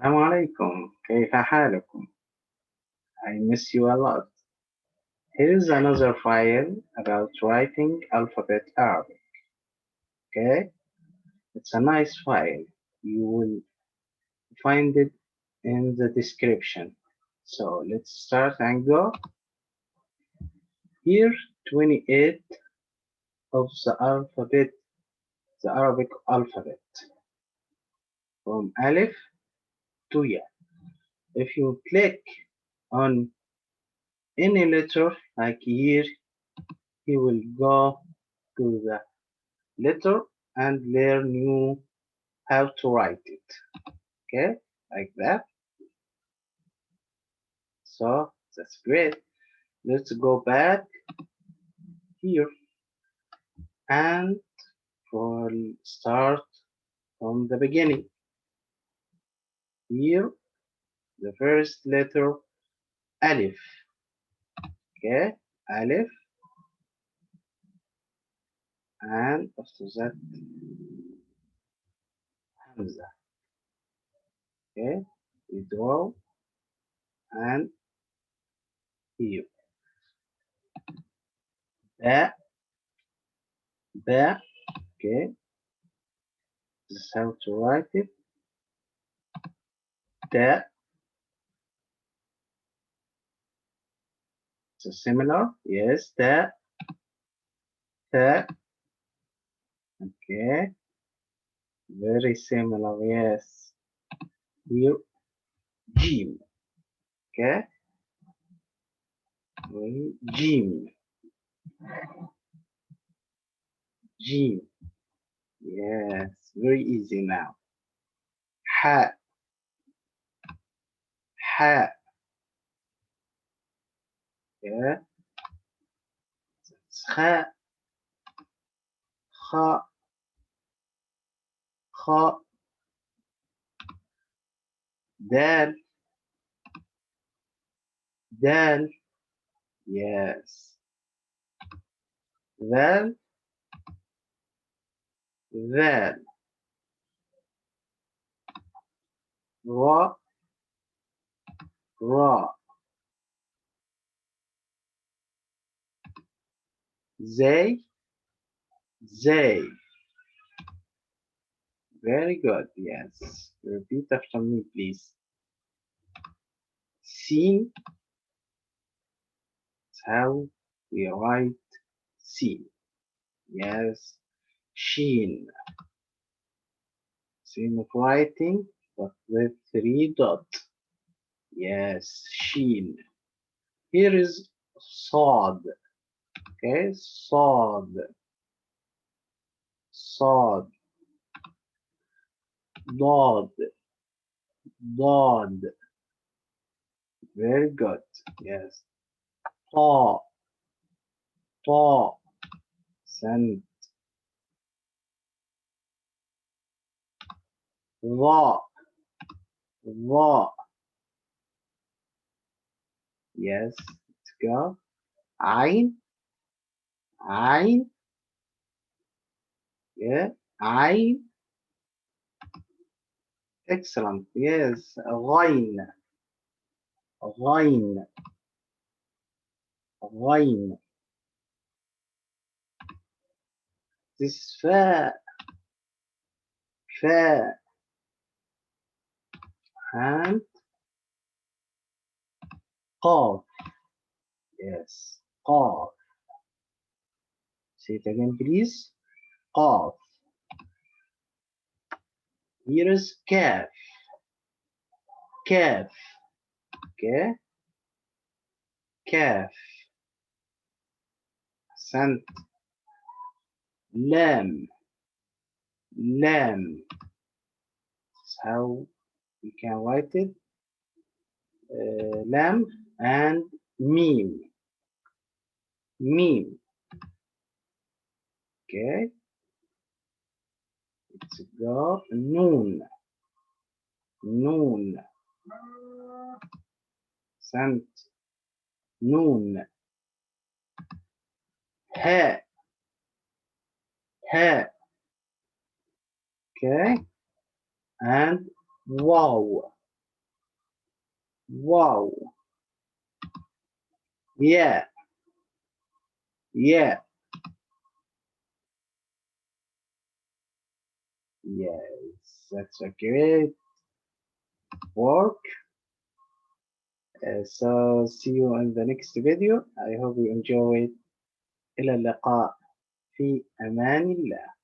السلام عليكم كيف حالكم I miss you a lot. Here's another file about writing alphabet Arabic. Okay, it's a nice file. You will find it in the description. So let's start and go. Here 28 of the alphabet, the Arabic alphabet, from Alif to Ya. If you click on any letter like here, you will go to the letter and learn you how to write it. Okay, like that. So that's great. Let's go back here and for start from the beginning. Here, the first letter Alif. Okay, Alif, and after that Hamza. Okay, we draw and here. Ba, ba. Okay, this is how to write it. Da. It's similar. Yes, da, ta. Okay, very similar. Yes. Here, Jim. Okay, Jim. Jim. Yes, very easy now. Ha, ha. Yeah. Kha, kha, kha. Dal, dal. Yes. Val, val. Ra, ra. Zay, zay. Very good. Yes. Repeat after me, please. Sin. That's how we write sin. Yes. Sheen. Same of writing, but with 3 dots. Yes. Sheen. Here is Sod. Okay. Sod. Sod. Dod. Dod. Very good. Yes. Ta. Ta. Sent. Va. Va. Yes. Let's go. Ein. Ein. Yeah. Ein. Excellent. Yes. Ghain. Ghain. Ghain. This is fa. Fa. And qaf. Yes. Qaf. Say it again, please. Qaf. Here is kaf. Kaf. Okay. Kaf. Sant. Lam. Lam. That's how we can write it. Lam and meme. Meme. Okay. Let's go. Noon. Noon. Sant. Noon. Ha. Ha. Okay. And wow. Wow. Yeah. Yeah. Yes, that's a great work. So see you in the next video. I hope you enjoy it. إلى اللقاء في أمان الله.